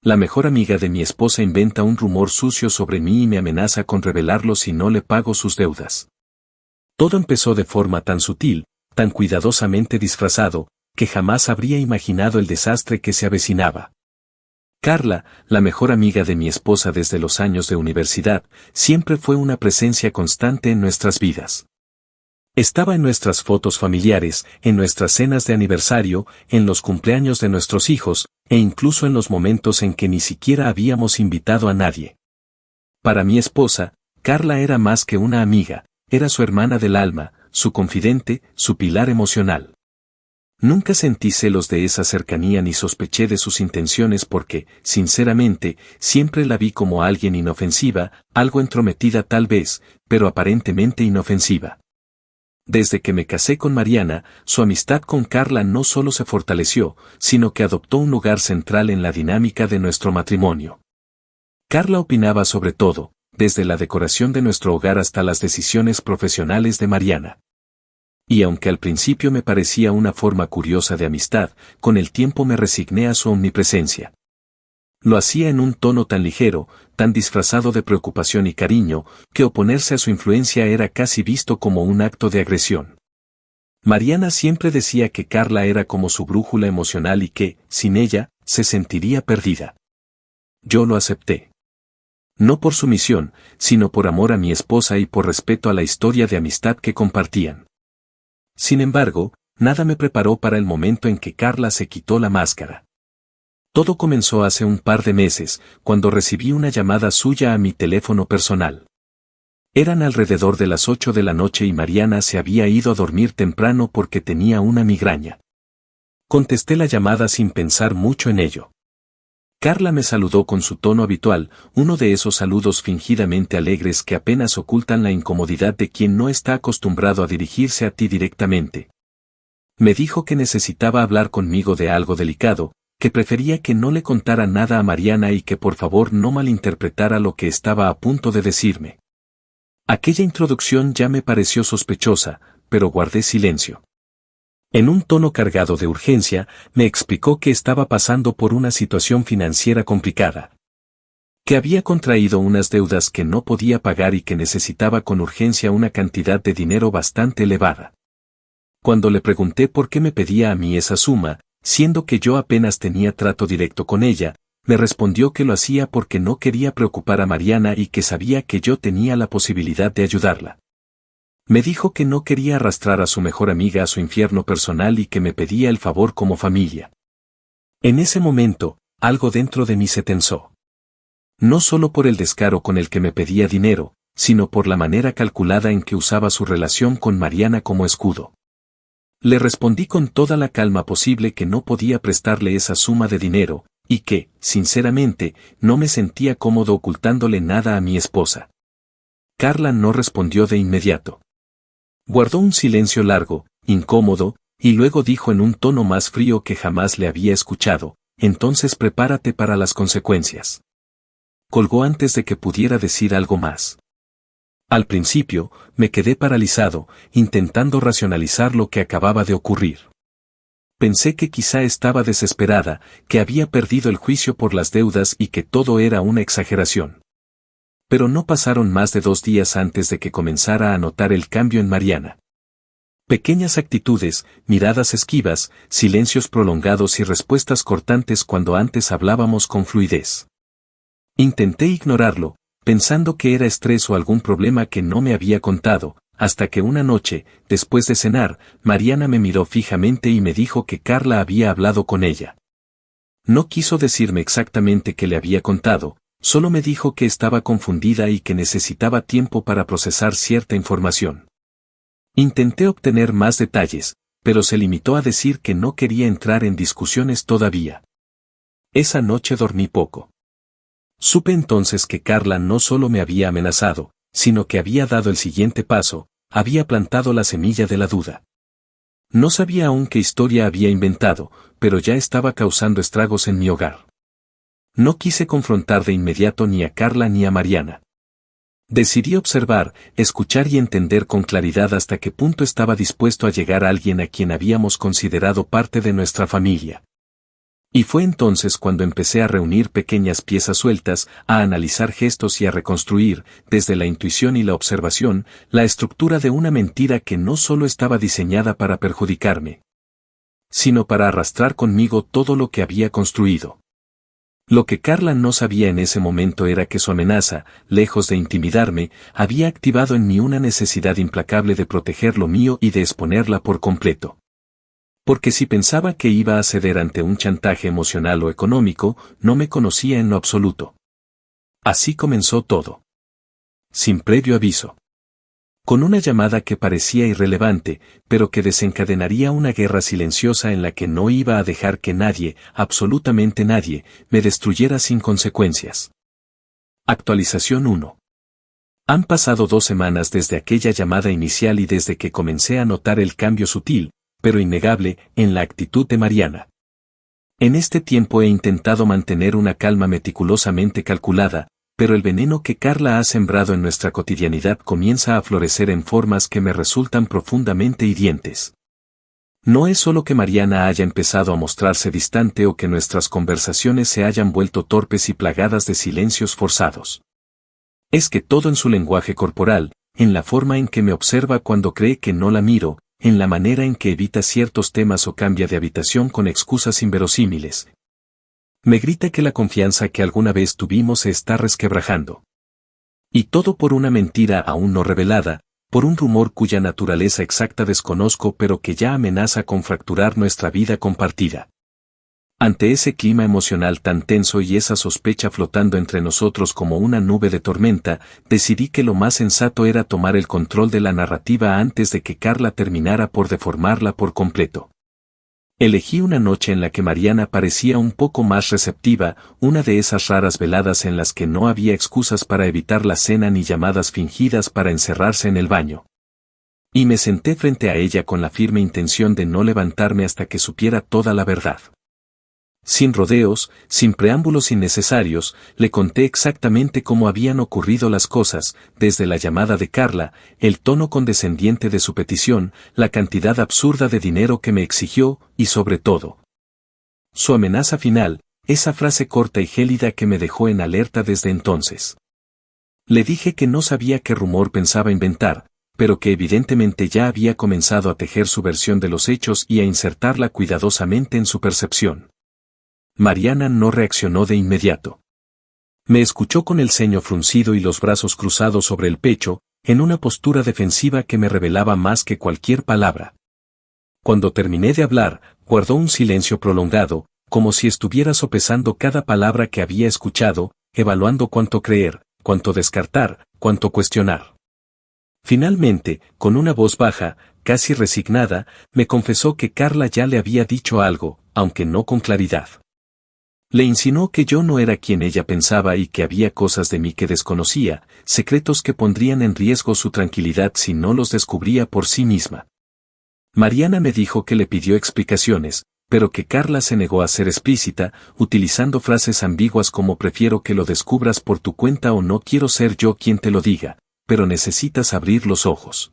La mejor amiga de mi esposa inventa un rumor sucio sobre mí y me amenaza con revelarlo si no le pago sus deudas. Todo empezó de forma tan sutil, tan cuidadosamente disfrazado, que jamás habría imaginado el desastre que se avecinaba. Carla, la mejor amiga de mi esposa desde los años de universidad, siempre fue una presencia constante en nuestras vidas. Estaba en nuestras fotos familiares, en nuestras cenas de aniversario, en los cumpleaños de nuestros hijos, e incluso en los momentos en que ni siquiera habíamos invitado a nadie. Para mi esposa, Carla era más que una amiga, era su hermana del alma, su confidente, su pilar emocional. Nunca sentí celos de esa cercanía ni sospeché de sus intenciones porque, sinceramente, siempre la vi como alguien inofensiva, algo entrometida tal vez, pero aparentemente inofensiva. Desde que me casé con Mariana, su amistad con Carla no solo se fortaleció, sino que adoptó un lugar central en la dinámica de nuestro matrimonio. Carla opinaba sobre todo, desde la decoración de nuestro hogar hasta las decisiones profesionales de Mariana. Y aunque al principio me parecía una forma curiosa de amistad, con el tiempo me resigné a su omnipresencia. Lo hacía en un tono tan ligero, tan disfrazado de preocupación y cariño, que oponerse a su influencia era casi visto como un acto de agresión. Mariana siempre decía que Carla era como su brújula emocional y que, sin ella, se sentiría perdida. Yo lo acepté. No por sumisión, sino por amor a mi esposa y por respeto a la historia de amistad que compartían. Sin embargo, nada me preparó para el momento en que Carla se quitó la máscara. Todo comenzó hace un par de meses, cuando recibí una llamada suya a mi teléfono personal. Eran alrededor de las 8 de la noche y Mariana se había ido a dormir temprano porque tenía una migraña. Contesté la llamada sin pensar mucho en ello. Carla me saludó con su tono habitual, uno de esos saludos fingidamente alegres que apenas ocultan la incomodidad de quien no está acostumbrado a dirigirse a ti directamente. Me dijo que necesitaba hablar conmigo de algo delicado, que prefería que no le contara nada a Mariana y que por favor no malinterpretara lo que estaba a punto de decirme. Aquella introducción ya me pareció sospechosa, pero guardé silencio. En un tono cargado de urgencia, me explicó que estaba pasando por una situación financiera complicada. Que había contraído unas deudas que no podía pagar y que necesitaba con urgencia una cantidad de dinero bastante elevada. Cuando le pregunté por qué me pedía a mí esa suma, siendo que yo apenas tenía trato directo con ella, me respondió que lo hacía porque no quería preocupar a Mariana y que sabía que yo tenía la posibilidad de ayudarla. Me dijo que no quería arrastrar a su mejor amiga a su infierno personal y que me pedía el favor como familia. En ese momento, algo dentro de mí se tensó. No solo por el descaro con el que me pedía dinero, sino por la manera calculada en que usaba su relación con Mariana como escudo. Le respondí con toda la calma posible que no podía prestarle esa suma de dinero, y que, sinceramente, no me sentía cómodo ocultándole nada a mi esposa. Carla no respondió de inmediato. Guardó un silencio largo, incómodo, y luego dijo en un tono más frío que jamás le había escuchado, entonces prepárate para las consecuencias. Colgó antes de que pudiera decir algo más. Al principio, me quedé paralizado, intentando racionalizar lo que acababa de ocurrir. Pensé que quizá estaba desesperada, que había perdido el juicio por las deudas y que todo era una exageración. Pero no pasaron más de 2 días antes de que comenzara a notar el cambio en Mariana. Pequeñas actitudes, miradas esquivas, silencios prolongados y respuestas cortantes cuando antes hablábamos con fluidez. Intenté ignorarlo, pensando que era estrés o algún problema que no me había contado, hasta que una noche, después de cenar, Mariana me miró fijamente y me dijo que Carla había hablado con ella. No quiso decirme exactamente qué le había contado, solo me dijo que estaba confundida y que necesitaba tiempo para procesar cierta información. Intenté obtener más detalles, pero se limitó a decir que no quería entrar en discusiones todavía. Esa noche dormí poco. Supe entonces que Carla no solo me había amenazado, sino que había dado el siguiente paso, había plantado la semilla de la duda. No sabía aún qué historia había inventado, pero ya estaba causando estragos en mi hogar. No quise confrontar de inmediato ni a Carla ni a Mariana. Decidí observar, escuchar y entender con claridad hasta qué punto estaba dispuesto a llegar alguien a quien habíamos considerado parte de nuestra familia. Y fue entonces cuando empecé a reunir pequeñas piezas sueltas, a analizar gestos y a reconstruir, desde la intuición y la observación, la estructura de una mentira que no solo estaba diseñada para perjudicarme, sino para arrastrar conmigo todo lo que había construido. Lo que Carla no sabía en ese momento era que su amenaza, lejos de intimidarme, había activado en mí una necesidad implacable de proteger lo mío y de exponerla por completo. Porque si pensaba que iba a ceder ante un chantaje emocional o económico, no me conocía en lo absoluto. Así comenzó todo. Sin previo aviso. Con una llamada que parecía irrelevante, pero que desencadenaría una guerra silenciosa en la que no iba a dejar que nadie, absolutamente nadie, me destruyera sin consecuencias. Actualización 1. Han pasado 2 semanas desde aquella llamada inicial y desde que comencé a notar el cambio sutil, pero innegable, en la actitud de Mariana. En este tiempo he intentado mantener una calma meticulosamente calculada, pero el veneno que Carla ha sembrado en nuestra cotidianidad comienza a florecer en formas que me resultan profundamente hirientes. No es solo que Mariana haya empezado a mostrarse distante o que nuestras conversaciones se hayan vuelto torpes y plagadas de silencios forzados. Es que todo en su lenguaje corporal, en la forma en que me observa cuando cree que no la miro, en la manera en que evita ciertos temas o cambia de habitación con excusas inverosímiles. Me grita que la confianza que alguna vez tuvimos se está resquebrajando. Y todo por una mentira aún no revelada, por un rumor cuya naturaleza exacta desconozco pero que ya amenaza con fracturar nuestra vida compartida. Ante ese clima emocional tan tenso y esa sospecha flotando entre nosotros como una nube de tormenta, decidí que lo más sensato era tomar el control de la narrativa antes de que Carla terminara por deformarla por completo. Elegí una noche en la que Mariana parecía un poco más receptiva, una de esas raras veladas en las que no había excusas para evitar la cena ni llamadas fingidas para encerrarse en el baño. Y me senté frente a ella con la firme intención de no levantarme hasta que supiera toda la verdad. Sin rodeos, sin preámbulos innecesarios, le conté exactamente cómo habían ocurrido las cosas, desde la llamada de Carla, el tono condescendiente de su petición, la cantidad absurda de dinero que me exigió, y sobre todo, su amenaza final, esa frase corta y gélida que me dejó en alerta desde entonces. Le dije que no sabía qué rumor pensaba inventar, pero que evidentemente ya había comenzado a tejer su versión de los hechos y a insertarla cuidadosamente en su percepción. Mariana no reaccionó de inmediato. Me escuchó con el ceño fruncido y los brazos cruzados sobre el pecho, en una postura defensiva que me revelaba más que cualquier palabra. Cuando terminé de hablar, guardó un silencio prolongado, como si estuviera sopesando cada palabra que había escuchado, evaluando cuánto creer, cuánto descartar, cuánto cuestionar. Finalmente, con una voz baja, casi resignada, me confesó que Carla ya le había dicho algo, aunque no con claridad. Le insinuó que yo no era quien ella pensaba y que había cosas de mí que desconocía, secretos que pondrían en riesgo su tranquilidad si no los descubría por sí misma. Mariana me dijo que le pidió explicaciones, pero que Carla se negó a ser explícita, utilizando frases ambiguas como prefiero que lo descubras por tu cuenta o no quiero ser yo quien te lo diga, pero necesitas abrir los ojos.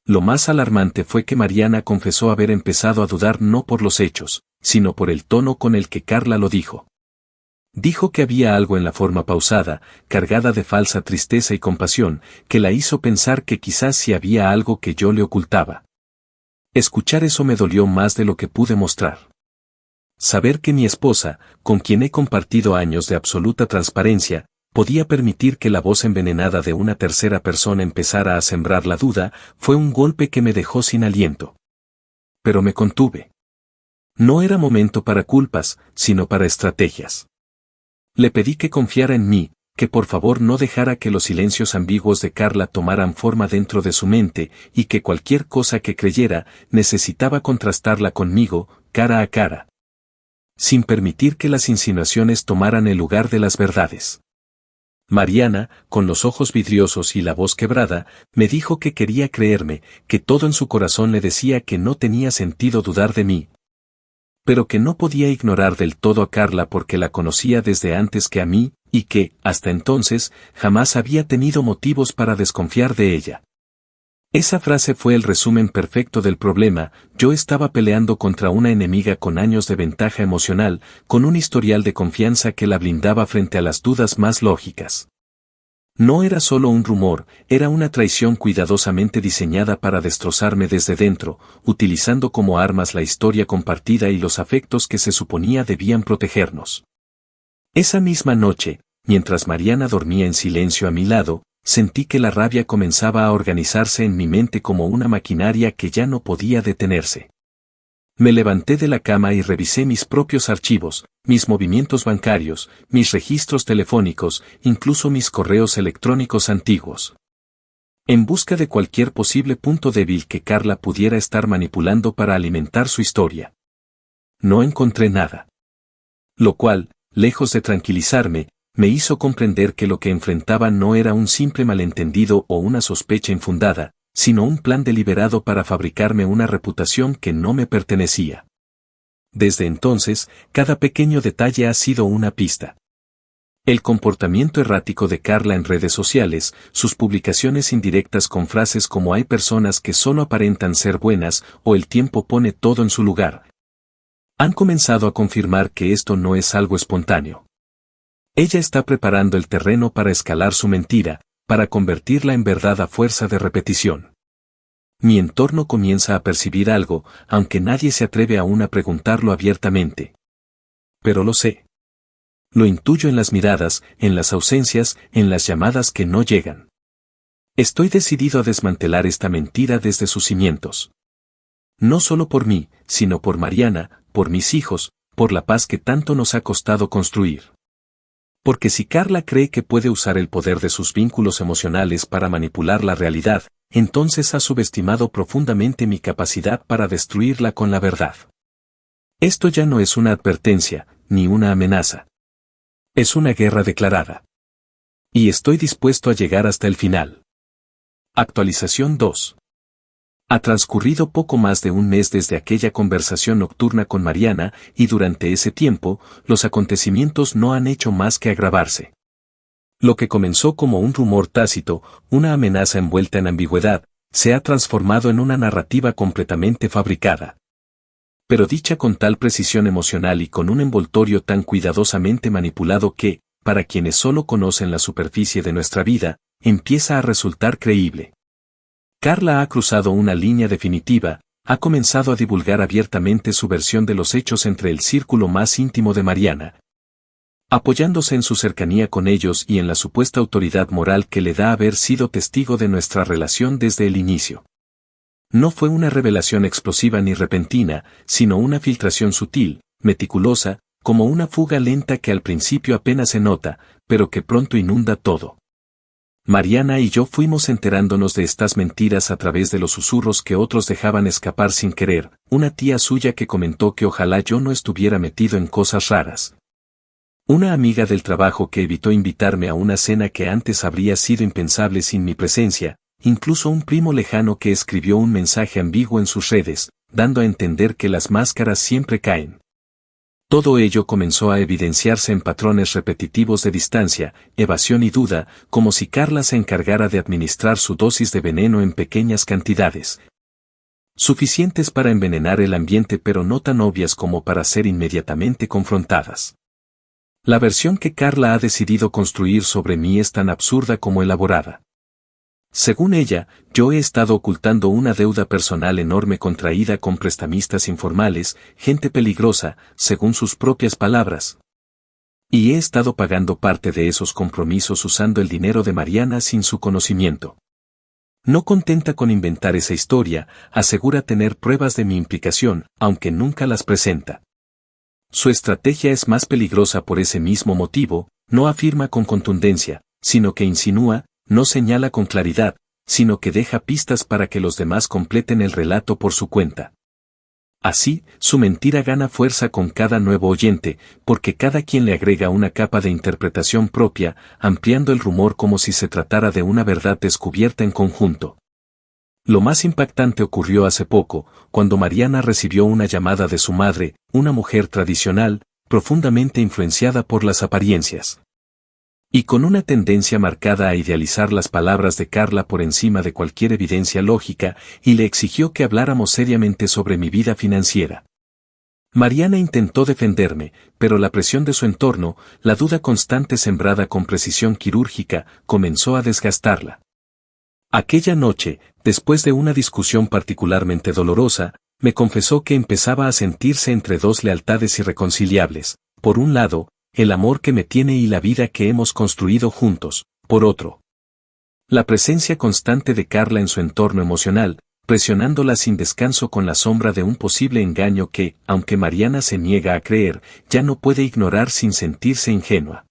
Lo más alarmante fue que Mariana confesó haber empezado a dudar no por los hechos, sino por el tono con el que Carla lo dijo. Dijo que había algo en la forma pausada, cargada de falsa tristeza y compasión, que la hizo pensar que quizás sí había algo que yo le ocultaba. Escuchar eso me dolió más de lo que pude mostrar. Saber que mi esposa, con quien he compartido años de absoluta transparencia, podía permitir que la voz envenenada de una tercera persona empezara a sembrar la duda, fue un golpe que me dejó sin aliento. Pero me contuve. No era momento para culpas, sino para estrategias. Le pedí que confiara en mí, que por favor no dejara que los silencios ambiguos de Carla tomaran forma dentro de su mente, y que cualquier cosa que creyera, necesitaba contrastarla conmigo, cara a cara. Sin permitir que las insinuaciones tomaran el lugar de las verdades. Mariana, con los ojos vidriosos y la voz quebrada, me dijo que quería creerme, que todo en su corazón le decía que no tenía sentido dudar de mí. Pero que no podía ignorar del todo a Carla porque la conocía desde antes que a mí, y que, hasta entonces, jamás había tenido motivos para desconfiar de ella. Esa frase fue el resumen perfecto del problema. Yo estaba peleando contra una enemiga con años de ventaja emocional, con un historial de confianza que la blindaba frente a las dudas más lógicas. No era solo un rumor, era una traición cuidadosamente diseñada para destrozarme desde dentro, utilizando como armas la historia compartida y los afectos que se suponía debían protegernos. Esa misma noche, mientras Mariana dormía en silencio a mi lado, sentí que la rabia comenzaba a organizarse en mi mente como una maquinaria que ya no podía detenerse. Me levanté de la cama y revisé mis propios archivos, mis movimientos bancarios, mis registros telefónicos, incluso mis correos electrónicos antiguos. En busca de cualquier posible punto débil que Carla pudiera estar manipulando para alimentar su historia. No encontré nada. Lo cual, lejos de tranquilizarme, me hizo comprender que lo que enfrentaba no era un simple malentendido o una sospecha infundada, sino un plan deliberado para fabricarme una reputación que no me pertenecía. Desde entonces, cada pequeño detalle ha sido una pista. El comportamiento errático de Carla en redes sociales, sus publicaciones indirectas con frases como "hay personas que solo aparentan ser buenas" o "el tiempo pone todo en su lugar", han comenzado a confirmar que esto no es algo espontáneo. Ella está preparando el terreno para escalar su mentira, para convertirla en verdad a fuerza de repetición. Mi entorno comienza a percibir algo, aunque nadie se atreve aún a preguntarlo abiertamente. Pero lo sé. Lo intuyo en las miradas, en las ausencias, en las llamadas que no llegan. Estoy decidido a desmantelar esta mentira desde sus cimientos. No solo por mí, sino por Mariana, por mis hijos, por la paz que tanto nos ha costado construir. Porque si Carla cree que puede usar el poder de sus vínculos emocionales para manipular la realidad, entonces ha subestimado profundamente mi capacidad para destruirla con la verdad. Esto ya no es una advertencia, ni una amenaza. Es una guerra declarada. Y estoy dispuesto a llegar hasta el final. Actualización 2. Ha transcurrido poco más de un mes desde aquella conversación nocturna con Mariana, y durante ese tiempo, los acontecimientos no han hecho más que agravarse. Lo que comenzó como un rumor tácito, una amenaza envuelta en ambigüedad, se ha transformado en una narrativa completamente fabricada. Pero dicha con tal precisión emocional y con un envoltorio tan cuidadosamente manipulado que, para quienes solo conocen la superficie de nuestra vida, empieza a resultar creíble. Carla ha cruzado una línea definitiva, ha comenzado a divulgar abiertamente su versión de los hechos entre el círculo más íntimo de Mariana, apoyándose en su cercanía con ellos y en la supuesta autoridad moral que le da haber sido testigo de nuestra relación desde el inicio. No fue una revelación explosiva ni repentina, sino una filtración sutil, meticulosa, como una fuga lenta que al principio apenas se nota, pero que pronto inunda todo. Mariana y yo fuimos enterándonos de estas mentiras a través de los susurros que otros dejaban escapar sin querer, una tía suya que comentó que ojalá yo no estuviera metido en cosas raras. Una amiga del trabajo que evitó invitarme a una cena que antes habría sido impensable sin mi presencia, incluso un primo lejano que escribió un mensaje ambiguo en sus redes, dando a entender que las máscaras siempre caen. Todo ello comenzó a evidenciarse en patrones repetitivos de distancia, evasión y duda, como si Carla se encargara de administrar su dosis de veneno en pequeñas cantidades, suficientes para envenenar el ambiente pero no tan obvias como para ser inmediatamente confrontadas. La versión que Carla ha decidido construir sobre mí es tan absurda como elaborada. Según ella, yo he estado ocultando una deuda personal enorme contraída con prestamistas informales, gente peligrosa, según sus propias palabras. Y he estado pagando parte de esos compromisos usando el dinero de Mariana sin su conocimiento. No contenta con inventar esa historia, asegura tener pruebas de mi implicación, aunque nunca las presenta. Su estrategia es más peligrosa por ese mismo motivo, no afirma con contundencia, sino que insinúa, no señala con claridad, sino que deja pistas para que los demás completen el relato por su cuenta. Así, su mentira gana fuerza con cada nuevo oyente, porque cada quien le agrega una capa de interpretación propia, ampliando el rumor como si se tratara de una verdad descubierta en conjunto. Lo más impactante ocurrió hace poco, cuando Mariana recibió una llamada de su madre, una mujer tradicional, profundamente influenciada por las apariencias. Y con una tendencia marcada a idealizar las palabras de Carla por encima de cualquier evidencia lógica, y le exigió que habláramos seriamente sobre mi vida financiera. Mariana intentó defenderme, pero la presión de su entorno, la duda constante sembrada con precisión quirúrgica, comenzó a desgastarla. Aquella noche, después de una discusión particularmente dolorosa, me confesó que empezaba a sentirse entre dos lealtades irreconciliables, por un lado, el amor que me tiene y la vida que hemos construido juntos, por otro. La presencia constante de Carla en su entorno emocional, presionándola sin descanso con la sombra de un posible engaño que, aunque Mariana se niega a creer, ya no puede ignorar sin sentirse ingenua.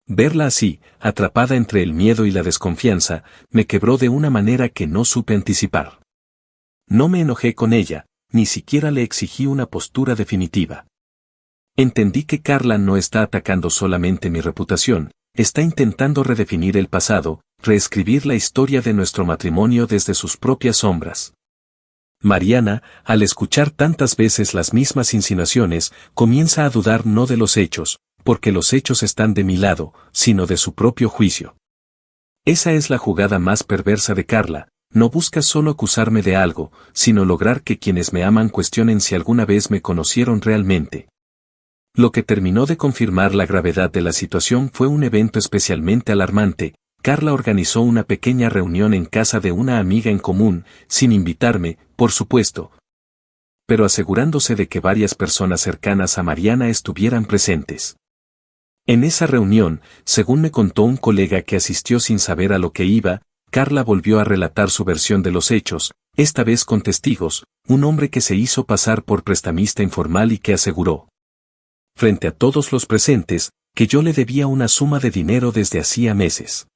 Verla así, atrapada entre el miedo y la desconfianza, me quebró de una manera que no supe anticipar. No me enojé con ella, ni siquiera le exigí una postura definitiva. Entendí que Carla no está atacando solamente mi reputación, está intentando redefinir el pasado, reescribir la historia de nuestro matrimonio desde sus propias sombras. Mariana, al escuchar tantas veces las mismas insinuaciones, comienza a dudar no de los hechos, porque los hechos están de mi lado, sino de su propio juicio. Esa es la jugada más perversa de Carla, no busca solo acusarme de algo, sino lograr que quienes me aman cuestionen si alguna vez me conocieron realmente. Lo que terminó de confirmar la gravedad de la situación fue un evento especialmente alarmante. Carla organizó una pequeña reunión en casa de una amiga en común, sin invitarme, por supuesto, pero asegurándose de que varias personas cercanas a Mariana estuvieran presentes. En esa reunión, según me contó un colega que asistió sin saber a lo que iba, Carla volvió a relatar su versión de los hechos, esta vez con testigos, un hombre que se hizo pasar por prestamista informal y que aseguró, frente a todos los presentes, que yo le debía una suma de dinero desde hacía meses.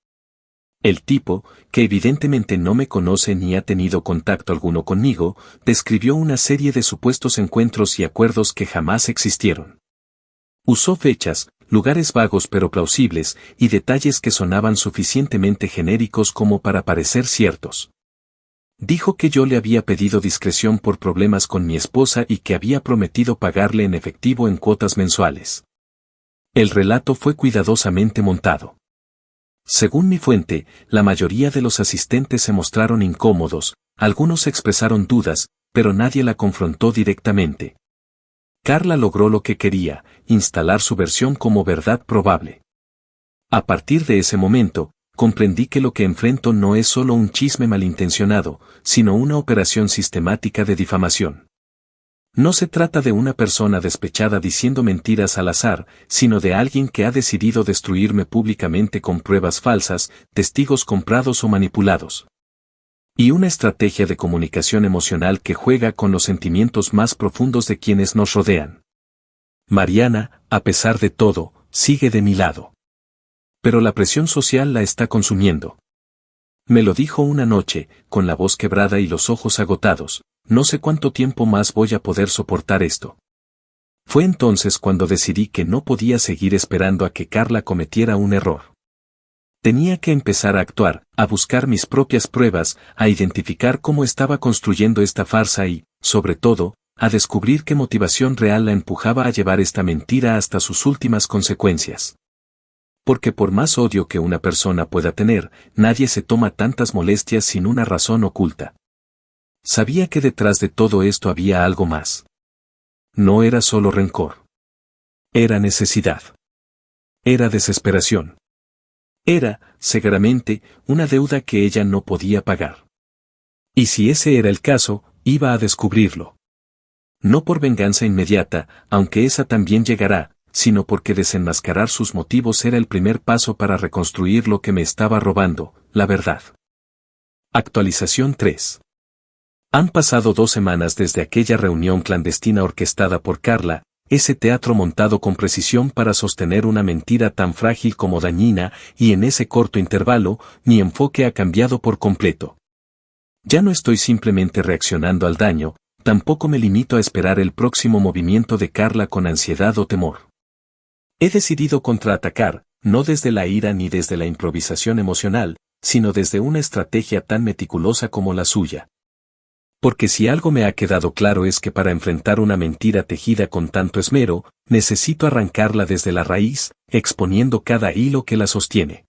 El tipo, que evidentemente no me conoce ni ha tenido contacto alguno conmigo, describió una serie de supuestos encuentros y acuerdos que jamás existieron. Usó fechas, lugares vagos pero plausibles, y detalles que sonaban suficientemente genéricos como para parecer ciertos. Dijo que yo le había pedido discreción por problemas con mi esposa y que había prometido pagarle en efectivo en cuotas mensuales. El relato fue cuidadosamente montado. Según mi fuente, la mayoría de los asistentes se mostraron incómodos, algunos expresaron dudas, pero nadie la confrontó directamente. Carla logró lo que quería, instalar su versión como verdad probable. A partir de ese momento, comprendí que lo que enfrento no es solo un chisme malintencionado, sino una operación sistemática de difamación. No se trata de una persona despechada diciendo mentiras al azar, sino de alguien que ha decidido destruirme públicamente con pruebas falsas, testigos comprados o manipulados. Y una estrategia de comunicación emocional que juega con los sentimientos más profundos de quienes nos rodean. Mariana, a pesar de todo, sigue de mi lado. Pero la presión social la está consumiendo. Me lo dijo una noche, con la voz quebrada y los ojos agotados, no sé cuánto tiempo más voy a poder soportar esto. Fue entonces cuando decidí que no podía seguir esperando a que Carla cometiera un error. Tenía que empezar a actuar, a buscar mis propias pruebas, a identificar cómo estaba construyendo esta farsa y, sobre todo, a descubrir qué motivación real la empujaba a llevar esta mentira hasta sus últimas consecuencias. Porque por más odio que una persona pueda tener, nadie se toma tantas molestias sin una razón oculta. Sabía que detrás de todo esto había algo más. No era solo rencor. Era necesidad. Era desesperación. Era, seguramente, una deuda que ella no podía pagar. Y si ese era el caso, iba a descubrirlo. No por venganza inmediata, aunque esa también llegará, sino porque desenmascarar sus motivos era el primer paso para reconstruir lo que me estaba robando, la verdad. Actualización 3. Han pasado 2 semanas desde aquella reunión clandestina orquestada por Carla, ese teatro montado con precisión para sostener una mentira tan frágil como dañina, y en ese corto intervalo, mi enfoque ha cambiado por completo. Ya no estoy simplemente reaccionando al daño, tampoco me limito a esperar el próximo movimiento de Carla con ansiedad o temor. He decidido contraatacar, no desde la ira ni desde la improvisación emocional, sino desde una estrategia tan meticulosa como la suya. Porque si algo me ha quedado claro es que para enfrentar una mentira tejida con tanto esmero, necesito arrancarla desde la raíz, exponiendo cada hilo que la sostiene.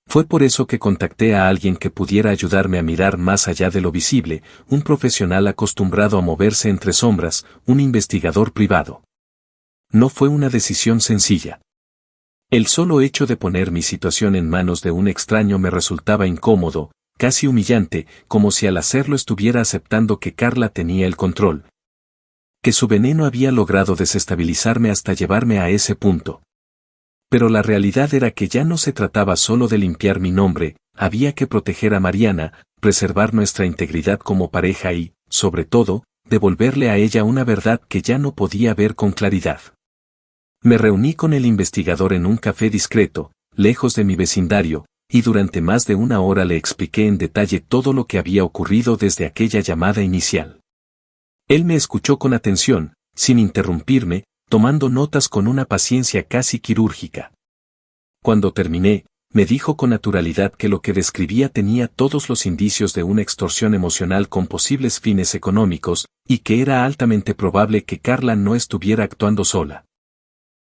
Fue por eso que contacté a alguien que pudiera ayudarme a mirar más allá de lo visible, un profesional acostumbrado a moverse entre sombras, un investigador privado. No fue una decisión sencilla. El solo hecho de poner mi situación en manos de un extraño me resultaba incómodo, casi humillante, como si al hacerlo estuviera aceptando que Carla tenía el control. Que su veneno había logrado desestabilizarme hasta llevarme a ese punto. Pero la realidad era que ya no se trataba solo de limpiar mi nombre, había que proteger a Mariana, preservar nuestra integridad como pareja y, sobre todo, devolverle a ella una verdad que ya no podía ver con claridad. Me reuní con el investigador en un café discreto, lejos de mi vecindario, y durante más de una hora le expliqué en detalle todo lo que había ocurrido desde aquella llamada inicial. Él me escuchó con atención, sin interrumpirme, tomando notas con una paciencia casi quirúrgica. Cuando terminé, me dijo con naturalidad que lo que describía tenía todos los indicios de una extorsión emocional con posibles fines económicos, y que era altamente probable que Carla no estuviera actuando sola.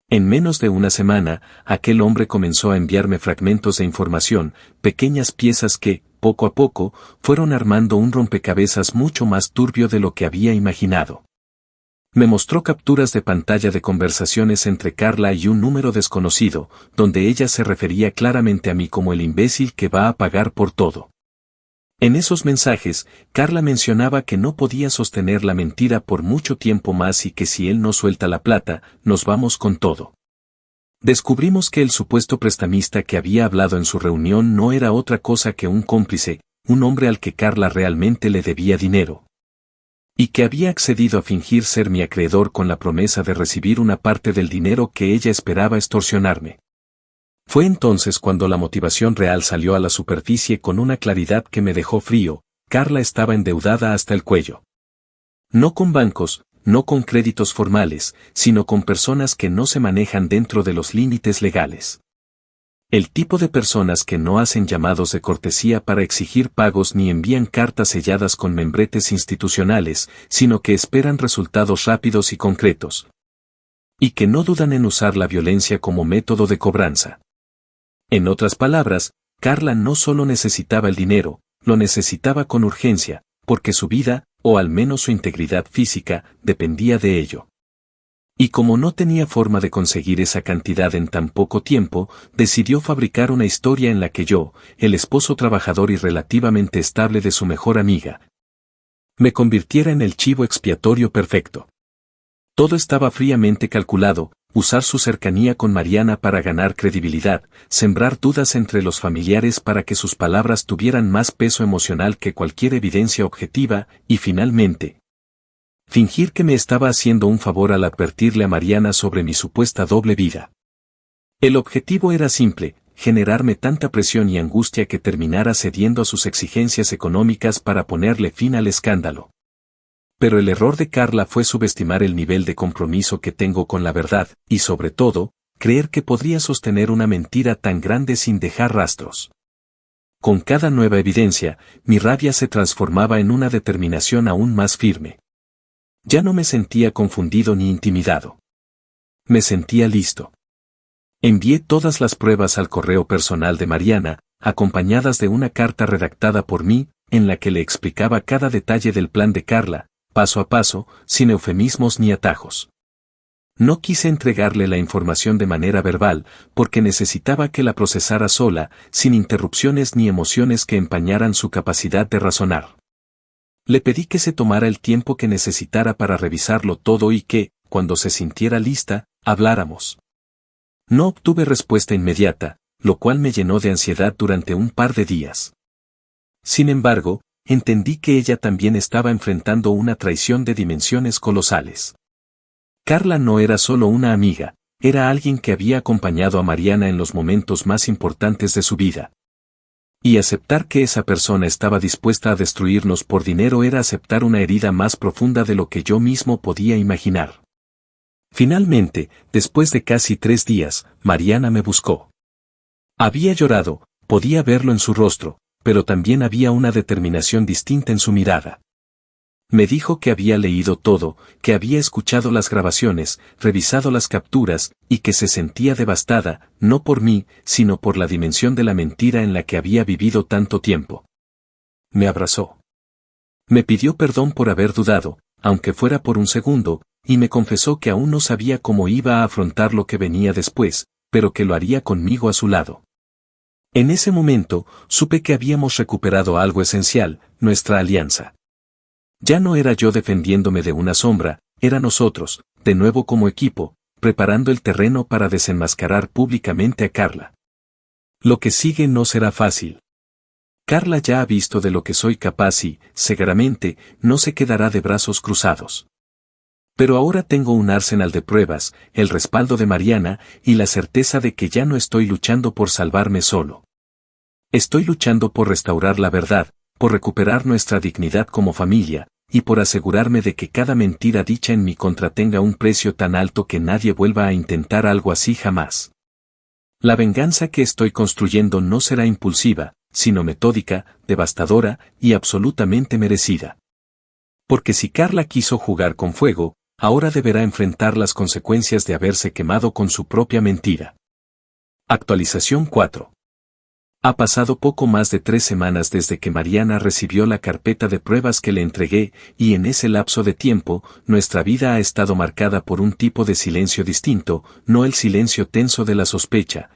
En menos de una semana, aquel hombre comenzó a enviarme fragmentos de información, pequeñas piezas que, poco a poco, fueron armando un rompecabezas mucho más turbio de lo que había imaginado. Me mostró capturas de pantalla de conversaciones entre Carla y un número desconocido, donde ella se refería claramente a mí como el imbécil que va a pagar por todo. En esos mensajes, Carla mencionaba que no podía sostener la mentira por mucho tiempo más y que si él no suelta la plata, nos vamos con todo. Descubrimos que el supuesto prestamista que había hablado en su reunión no era otra cosa que un cómplice, un hombre al que Carla realmente le debía dinero. Y que había accedido a fingir ser mi acreedor con la promesa de recibir una parte del dinero que ella esperaba extorsionarme. Fue entonces cuando la motivación real salió a la superficie con una claridad que me dejó frío. Carla estaba endeudada hasta el cuello. No con bancos, no con créditos formales, sino con personas que no se manejan dentro de los límites legales. El tipo de personas que no hacen llamados de cortesía para exigir pagos ni envían cartas selladas con membretes institucionales, sino que esperan resultados rápidos y concretos. Y que no dudan en usar la violencia como método de cobranza. En otras palabras, Carla no solo necesitaba el dinero, lo necesitaba con urgencia, porque su vida, o al menos su integridad física, dependía de ello. Y como no tenía forma de conseguir esa cantidad en tan poco tiempo, decidió fabricar una historia en la que yo, el esposo trabajador y relativamente estable de su mejor amiga, me convirtiera en el chivo expiatorio perfecto. Todo estaba fríamente calculado, usar su cercanía con Mariana para ganar credibilidad, sembrar dudas entre los familiares para que sus palabras tuvieran más peso emocional que cualquier evidencia objetiva, y finalmente, fingir que me estaba haciendo un favor al advertirle a Mariana sobre mi supuesta doble vida. El objetivo era simple, generarme tanta presión y angustia que terminara cediendo a sus exigencias económicas para ponerle fin al escándalo. Pero el error de Carla fue subestimar el nivel de compromiso que tengo con la verdad, y sobre todo, creer que podría sostener una mentira tan grande sin dejar rastros. Con cada nueva evidencia, mi rabia se transformaba en una determinación aún más firme. Ya no me sentía confundido ni intimidado. Me sentía listo. Envié todas las pruebas al correo personal de Mariana, acompañadas de una carta redactada por mí, en la que le explicaba cada detalle del plan de Carla, paso a paso, sin eufemismos ni atajos. No quise entregarle la información de manera verbal, porque necesitaba que la procesara sola, sin interrupciones ni emociones que empañaran su capacidad de razonar. Le pedí que se tomara el tiempo que necesitara para revisarlo todo y que, cuando se sintiera lista, habláramos. No obtuve respuesta inmediata, lo cual me llenó de ansiedad durante un par de días. Sin embargo, entendí que ella también estaba enfrentando una traición de dimensiones colosales. Carla no era solo una amiga, era alguien que había acompañado a Mariana en los momentos más importantes de su vida. Y aceptar que esa persona estaba dispuesta a destruirnos por dinero era aceptar una herida más profunda de lo que yo mismo podía imaginar. Finalmente, después de casi 3 días, Mariana me buscó. Había llorado, podía verlo en su rostro, pero también había una determinación distinta en su mirada. Me dijo que había leído todo, que había escuchado las grabaciones, revisado las capturas, y que se sentía devastada, no por mí, sino por la dimensión de la mentira en la que había vivido tanto tiempo. Me abrazó. Me pidió perdón por haber dudado, aunque fuera por un segundo, y me confesó que aún no sabía cómo iba a afrontar lo que venía después, pero que lo haría conmigo a su lado. En ese momento, supe que habíamos recuperado algo esencial, nuestra alianza. Ya no era yo defendiéndome de una sombra, era nosotros, de nuevo como equipo, preparando el terreno para desenmascarar públicamente a Carla. Lo que sigue no será fácil. Carla ya ha visto de lo que soy capaz y, seguramente, no se quedará de brazos cruzados. Pero ahora tengo un arsenal de pruebas, el respaldo de Mariana, y la certeza de que ya no estoy luchando por salvarme solo. Estoy luchando por restaurar la verdad, por recuperar nuestra dignidad como familia, y por asegurarme de que cada mentira dicha en mi contra tenga un precio tan alto que nadie vuelva a intentar algo así jamás. La venganza que estoy construyendo no será impulsiva, sino metódica, devastadora y absolutamente merecida. Porque si Carla quiso jugar con fuego, ahora deberá enfrentar las consecuencias de haberse quemado con su propia mentira. Actualización 4. Ha pasado poco más de 3 semanas desde que Mariana recibió la carpeta de pruebas que le entregué, y en ese lapso de tiempo, nuestra vida ha estado marcada por un tipo de silencio distinto, no el silencio tenso de la sospecha,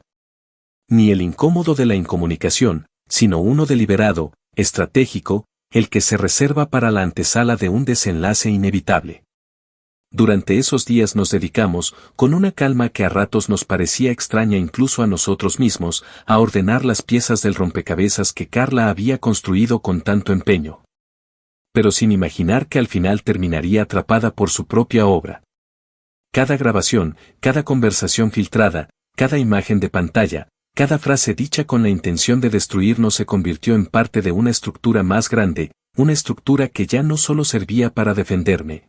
ni el incómodo de la incomunicación, sino uno deliberado, estratégico, el que se reserva para la antesala de un desenlace inevitable. Durante esos días nos dedicamos, con una calma que a ratos nos parecía extraña incluso a nosotros mismos, a ordenar las piezas del rompecabezas que Carla había construido con tanto empeño. Pero sin imaginar que al final terminaría atrapada por su propia obra. Cada grabación, cada conversación filtrada, cada imagen de pantalla, cada frase dicha con la intención de destruirnos se convirtió en parte de una estructura más grande, una estructura que ya no solo servía para defenderme,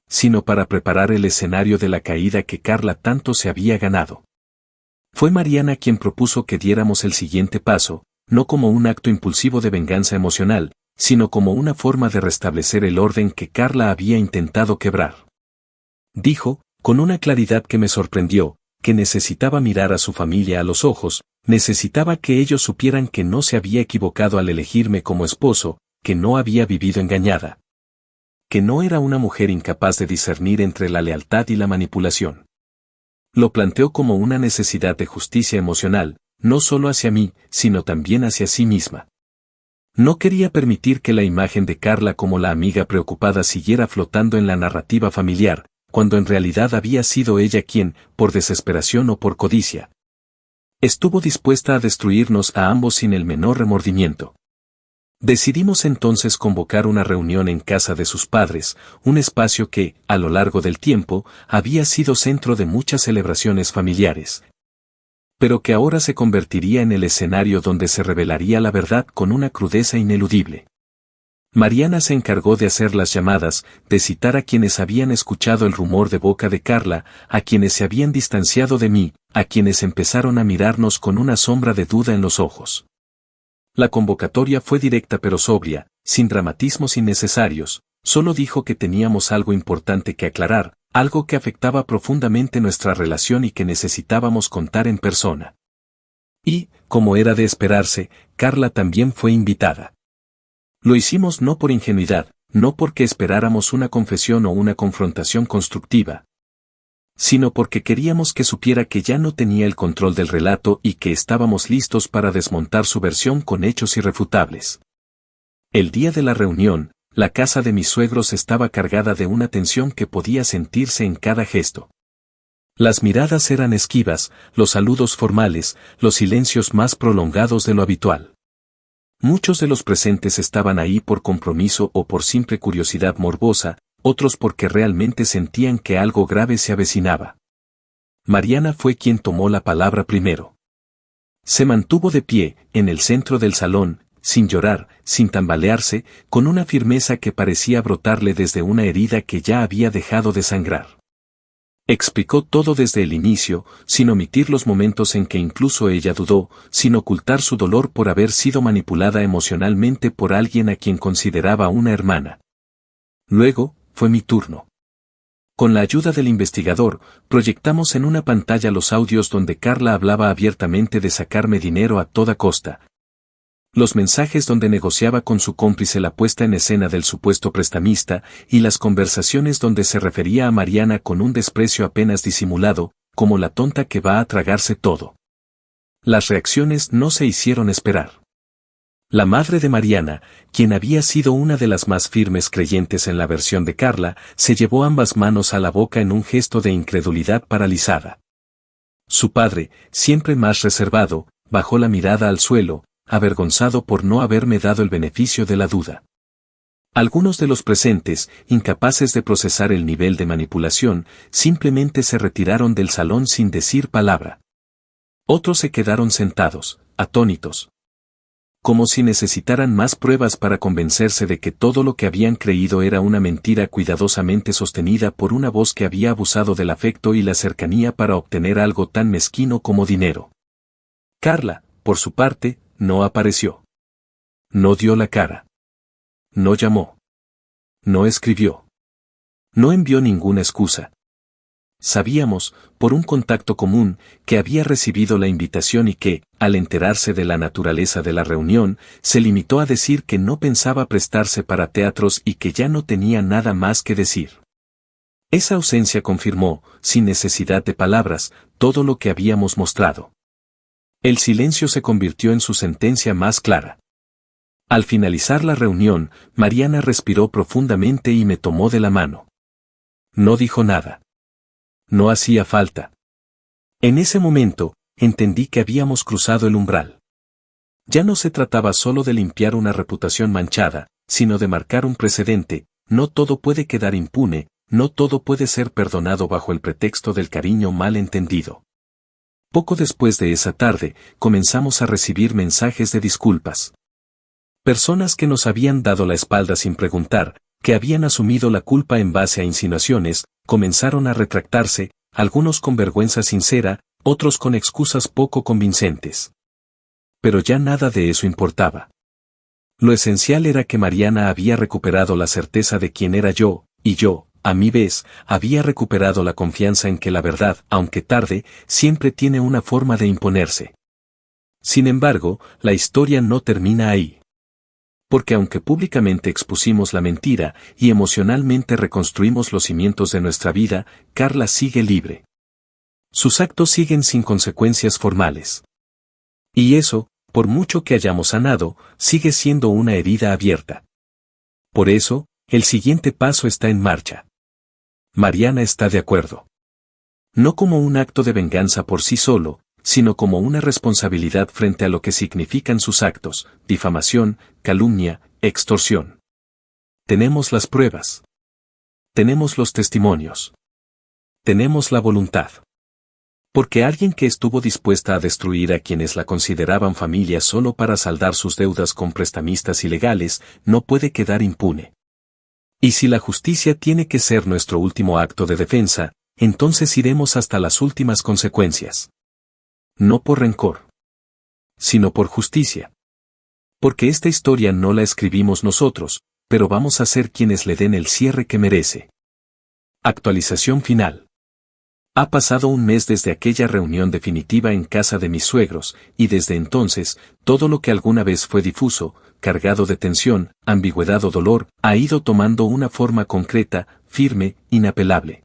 sino para preparar el escenario de la caída que Carla tanto se había ganado. Fue Mariana quien propuso que diéramos el siguiente paso, no como un acto impulsivo de venganza emocional, sino como una forma de restablecer el orden que Carla había intentado quebrar. Dijo, con una claridad que me sorprendió, que necesitaba mirar a su familia a los ojos, necesitaba que ellos supieran que no se había equivocado al elegirme como esposo, que no había vivido engañada, que no era una mujer incapaz de discernir entre la lealtad y la manipulación. Lo planteó como una necesidad de justicia emocional, no solo hacia mí, sino también hacia sí misma. No quería permitir que la imagen de Carla como la amiga preocupada siguiera flotando en la narrativa familiar, cuando en realidad había sido ella quien, por desesperación o por codicia, estuvo dispuesta a destruirnos a ambos sin el menor remordimiento. Decidimos entonces convocar una reunión en casa de sus padres, un espacio que, a lo largo del tiempo, había sido centro de muchas celebraciones familiares, pero que ahora se convertiría en el escenario donde se revelaría la verdad con una crudeza ineludible. Mariana se encargó de hacer las llamadas, de citar a quienes habían escuchado el rumor de boca de Carla, a quienes se habían distanciado de mí, a quienes empezaron a mirarnos con una sombra de duda en los ojos. La convocatoria fue directa pero sobria, sin dramatismos innecesarios, solo dijo que teníamos algo importante que aclarar, algo que afectaba profundamente nuestra relación y que necesitábamos contar en persona. Y, como era de esperarse, Carla también fue invitada. Lo hicimos no por ingenuidad, no porque esperáramos una confesión o una confrontación constructiva, sino porque queríamos que supiera que ya no tenía el control del relato y que estábamos listos para desmontar su versión con hechos irrefutables. El día de la reunión, la casa de mis suegros estaba cargada de una tensión que podía sentirse en cada gesto. Las miradas eran esquivas, los saludos formales, los silencios más prolongados de lo habitual. Muchos de los presentes estaban ahí por compromiso o por simple curiosidad morbosa, otros porque realmente sentían que algo grave se avecinaba. Mariana fue quien tomó la palabra primero. Se mantuvo de pie, en el centro del salón, sin llorar, sin tambalearse, con una firmeza que parecía brotarle desde una herida que ya había dejado de sangrar. Explicó todo desde el inicio, sin omitir los momentos en que incluso ella dudó, sin ocultar su dolor por haber sido manipulada emocionalmente por alguien a quien consideraba una hermana. Luego, fue mi turno. Con la ayuda del investigador, proyectamos en una pantalla los audios donde Carla hablaba abiertamente de sacarme dinero a toda costa. Los mensajes donde negociaba con su cómplice la puesta en escena del supuesto prestamista y las conversaciones donde se refería a Mariana con un desprecio apenas disimulado, como la tonta que va a tragarse todo. Las reacciones no se hicieron esperar. La madre de Mariana, quien había sido una de las más firmes creyentes en la versión de Carla, se llevó ambas manos a la boca en un gesto de incredulidad paralizada. Su padre, siempre más reservado, bajó la mirada al suelo, avergonzado por no haberme dado el beneficio de la duda. Algunos de los presentes, incapaces de procesar el nivel de manipulación, simplemente se retiraron del salón sin decir palabra. Otros se quedaron sentados, atónitos. Como si necesitaran más pruebas para convencerse de que todo lo que habían creído era una mentira cuidadosamente sostenida por una voz que había abusado del afecto y la cercanía para obtener algo tan mezquino como dinero. Carla, por su parte, no apareció. No dio la cara. No llamó. No escribió. No envió ninguna excusa. Sabíamos, por un contacto común, que había recibido la invitación y que, al enterarse de la naturaleza de la reunión, se limitó a decir que no pensaba prestarse para teatros y que ya no tenía nada más que decir. Esa ausencia confirmó, sin necesidad de palabras, todo lo que habíamos mostrado. El silencio se convirtió en su sentencia más clara. Al finalizar la reunión, Mariana respiró profundamente y me tomó de la mano. No dijo nada. No hacía falta. En ese momento, entendí que habíamos cruzado el umbral. Ya no se trataba solo de limpiar una reputación manchada, sino de marcar un precedente. No todo puede quedar impune, no todo puede ser perdonado bajo el pretexto del cariño mal entendido. Poco después de esa tarde, comenzamos a recibir mensajes de disculpas. Personas que nos habían dado la espalda sin preguntar, que habían asumido la culpa en base a insinuaciones, comenzaron a retractarse, algunos con vergüenza sincera, otros con excusas poco convincentes. Pero ya nada de eso importaba. Lo esencial era que Mariana había recuperado la certeza de quién era yo, y yo, a mi vez, había recuperado la confianza en que la verdad, aunque tarde, siempre tiene una forma de imponerse. Sin embargo, la historia no termina ahí. Porque aunque públicamente expusimos la mentira y emocionalmente reconstruimos los cimientos de nuestra vida, Carla sigue libre. Sus actos siguen sin consecuencias formales. Y eso, por mucho que hayamos sanado, sigue siendo una herida abierta. Por eso, el siguiente paso está en marcha. Mariana está de acuerdo. No como un acto de venganza por sí solo, sino como una responsabilidad frente a lo que significan sus actos, difamación, calumnia, extorsión. Tenemos las pruebas. Tenemos los testimonios. Tenemos la voluntad. Porque alguien que estuvo dispuesta a destruir a quienes la consideraban familia solo para saldar sus deudas con prestamistas ilegales, no puede quedar impune. Y si la justicia tiene que ser nuestro último acto de defensa, entonces iremos hasta las últimas consecuencias. No por rencor, sino por justicia. Porque esta historia no la escribimos nosotros, pero vamos a ser quienes le den el cierre que merece. Actualización final. Ha pasado un mes desde aquella reunión definitiva en casa de mis suegros, y desde entonces, todo lo que alguna vez fue difuso, cargado de tensión, ambigüedad o dolor, ha ido tomando una forma concreta, firme, inapelable.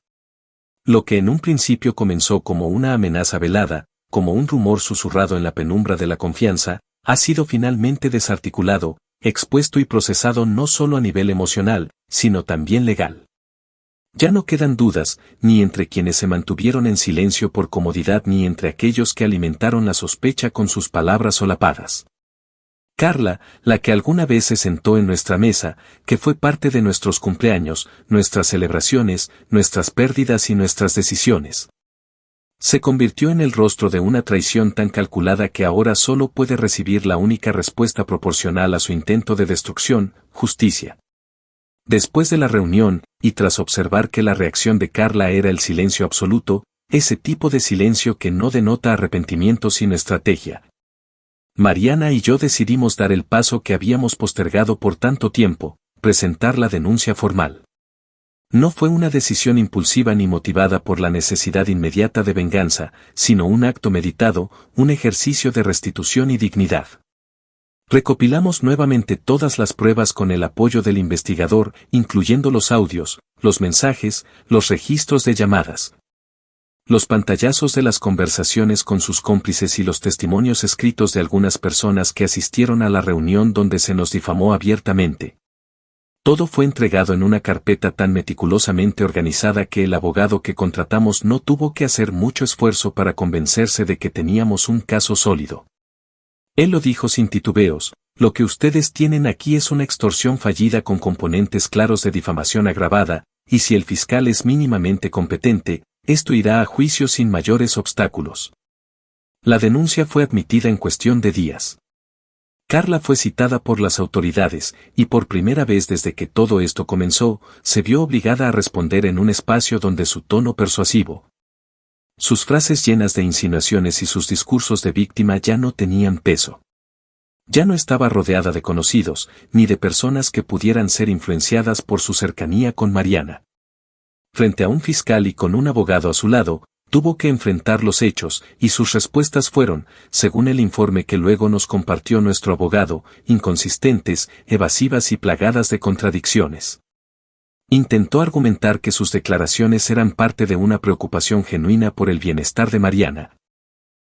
Lo que en un principio comenzó como una amenaza velada, como un rumor susurrado en la penumbra de la confianza, ha sido finalmente desarticulado, expuesto y procesado no solo a nivel emocional, sino también legal. Ya no quedan dudas, ni entre quienes se mantuvieron en silencio por comodidad ni entre aquellos que alimentaron la sospecha con sus palabras solapadas. Carla, la que alguna vez se sentó en nuestra mesa, que fue parte de nuestros cumpleaños, nuestras celebraciones, nuestras pérdidas y nuestras decisiones, se convirtió en el rostro de una traición tan calculada que ahora solo puede recibir la única respuesta proporcional a su intento de destrucción, justicia. Después de la reunión, y tras observar que la reacción de Carla era el silencio absoluto, ese tipo de silencio que no denota arrepentimiento sino estrategia, Mariana y yo decidimos dar el paso que habíamos postergado por tanto tiempo, presentar la denuncia formal. No fue una decisión impulsiva ni motivada por la necesidad inmediata de venganza, sino un acto meditado, un ejercicio de restitución y dignidad. Recopilamos nuevamente todas las pruebas con el apoyo del investigador, incluyendo los audios, los mensajes, los registros de llamadas, los pantallazos de las conversaciones con sus cómplices y los testimonios escritos de algunas personas que asistieron a la reunión donde se nos difamó abiertamente. Todo fue entregado en una carpeta tan meticulosamente organizada que el abogado que contratamos no tuvo que hacer mucho esfuerzo para convencerse de que teníamos un caso sólido. Él lo dijo sin titubeos: lo que ustedes tienen aquí es una extorsión fallida con componentes claros de difamación agravada, y si el fiscal es mínimamente competente, esto irá a juicio sin mayores obstáculos. La denuncia fue admitida en cuestión de días. Carla fue citada por las autoridades, y por primera vez desde que todo esto comenzó, se vio obligada a responder en un espacio donde su tono persuasivo, sus frases llenas de insinuaciones y sus discursos de víctima ya no tenían peso. Ya no estaba rodeada de conocidos, ni de personas que pudieran ser influenciadas por su cercanía con Mariana. Frente a un fiscal y con un abogado a su lado, tuvo que enfrentar los hechos, y sus respuestas fueron, según el informe que luego nos compartió nuestro abogado, inconsistentes, evasivas y plagadas de contradicciones. Intentó argumentar que sus declaraciones eran parte de una preocupación genuina por el bienestar de Mariana.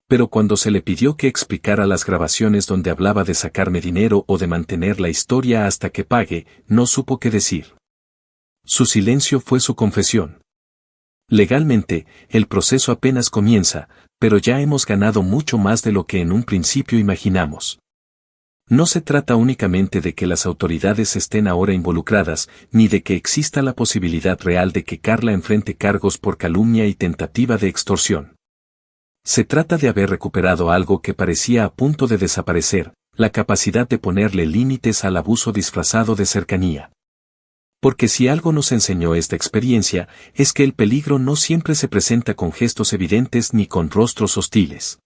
Pero cuando se le pidió que explicara las grabaciones donde hablaba de sacarme dinero o de mantener la historia hasta que pague, no supo qué decir. Su silencio fue su confesión. Legalmente, el proceso apenas comienza, pero ya hemos ganado mucho más de lo que en un principio imaginamos. No se trata únicamente de que las autoridades estén ahora involucradas, ni de que exista la posibilidad real de que Carla enfrente cargos por calumnia y tentativa de extorsión. Se trata de haber recuperado algo que parecía a punto de desaparecer, la capacidad de ponerle límites al abuso disfrazado de cercanía. Porque si algo nos enseñó esta experiencia, es que el peligro no siempre se presenta con gestos evidentes ni con rostros hostiles.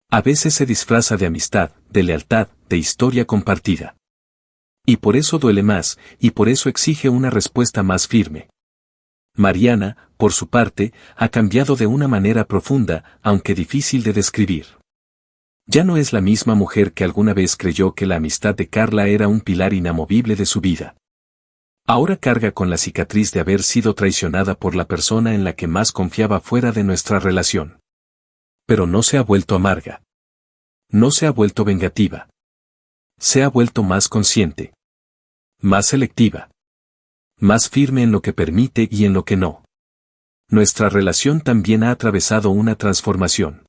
A veces se disfraza de amistad, de lealtad, de historia compartida. Y por eso duele más, y por eso exige una respuesta más firme. Mariana, por su parte, ha cambiado de una manera profunda, aunque difícil de describir. Ya no es la misma mujer que alguna vez creyó que la amistad de Carla era un pilar inamovible de su vida. Ahora carga con la cicatriz de haber sido traicionada por la persona en la que más confiaba fuera de nuestra relación. Pero no se ha vuelto amarga. No se ha vuelto vengativa. Se ha vuelto más consciente. Más selectiva. Más firme en lo que permite y en lo que no. Nuestra relación también ha atravesado una transformación.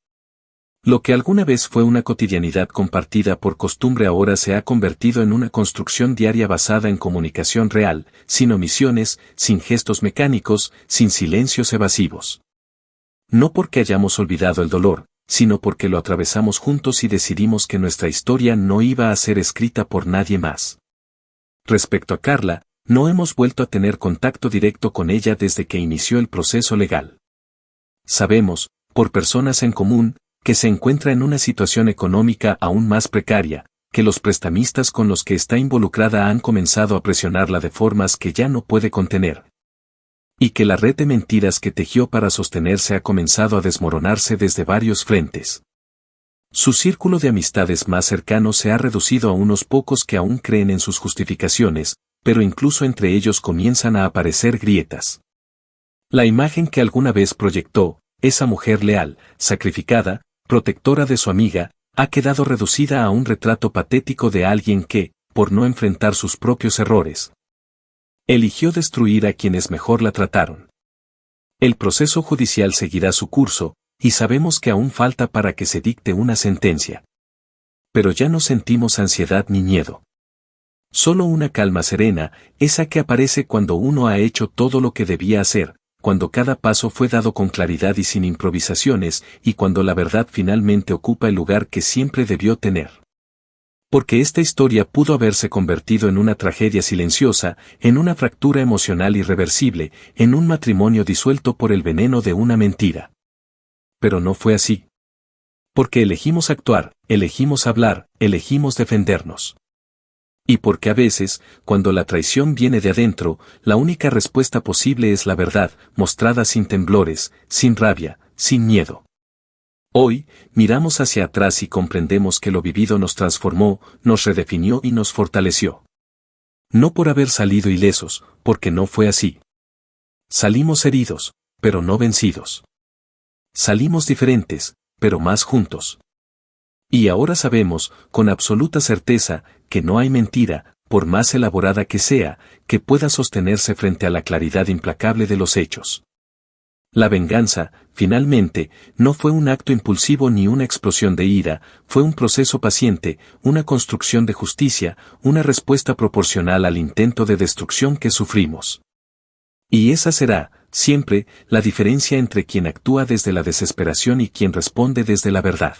Lo que alguna vez fue una cotidianidad compartida por costumbre ahora se ha convertido en una construcción diaria basada en comunicación real, sin omisiones, sin gestos mecánicos, sin silencios evasivos. No porque hayamos olvidado el dolor, sino porque lo atravesamos juntos y decidimos que nuestra historia no iba a ser escrita por nadie más. Respecto a Carla, no hemos vuelto a tener contacto directo con ella desde que inició el proceso legal. Sabemos, por personas en común, que se encuentra en una situación económica aún más precaria, que los prestamistas con los que está involucrada han comenzado a presionarla de formas que ya no puede contener. Y que la red de mentiras que tejió para sostenerse ha comenzado a desmoronarse desde varios frentes. Su círculo de amistades más cercano se ha reducido a unos pocos que aún creen en sus justificaciones, pero incluso entre ellos comienzan a aparecer grietas. La imagen que alguna vez proyectó, esa mujer leal, sacrificada, protectora de su amiga, ha quedado reducida a un retrato patético de alguien que, por no enfrentar sus propios errores, eligió destruir a quienes mejor la trataron. El proceso judicial seguirá su curso, y sabemos que aún falta para que se dicte una sentencia. Pero ya no sentimos ansiedad ni miedo. Solo una calma serena, esa que aparece cuando uno ha hecho todo lo que debía hacer, cuando cada paso fue dado con claridad y sin improvisaciones, y cuando la verdad finalmente ocupa el lugar que siempre debió tener. Porque esta historia pudo haberse convertido en una tragedia silenciosa, en una fractura emocional irreversible, en un matrimonio disuelto por el veneno de una mentira. Pero no fue así. Porque elegimos actuar, elegimos hablar, elegimos defendernos. Y porque a veces, cuando la traición viene de adentro, la única respuesta posible es la verdad, mostrada sin temblores, sin rabia, sin miedo. Hoy, miramos hacia atrás y comprendemos que lo vivido nos transformó, nos redefinió y nos fortaleció. No por haber salido ilesos, porque no fue así. Salimos heridos, pero no vencidos. Salimos diferentes, pero más juntos. Y ahora sabemos, con absoluta certeza, que no hay mentira, por más elaborada que sea, que pueda sostenerse frente a la claridad implacable de los hechos. La venganza, finalmente, no fue un acto impulsivo ni una explosión de ira, fue un proceso paciente, una construcción de justicia, una respuesta proporcional al intento de destrucción que sufrimos. Y esa será, siempre, la diferencia entre quien actúa desde la desesperación y quien responde desde la verdad.